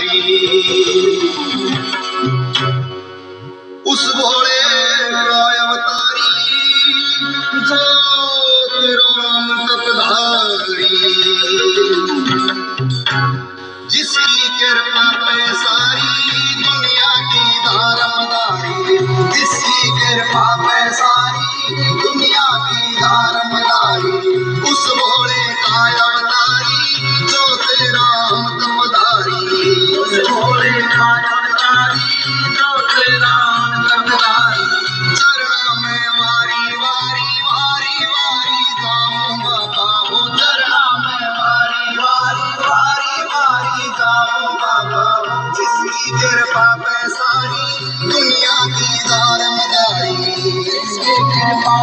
मदारी। उस भोले का अवतारी जोत राम तपधारी, जिसकी कृपा पे सारी दुनिया की धारमदारी, जिसकी कृपा पे सारी दुनिया की धारमदारी। उस भोले का अवतारी जोत राम तपधारी, उस भोले का अवतारी जोत राम तपधारी। चरणों में वारी वारी वारी वारी जाऊंगा बाबू, चरणों में वारी वारी वारी वारी जाऊंगा बाबू, जिसकी कृपा पे सारी दुनिया की धारमदारी, जिसकी कृपा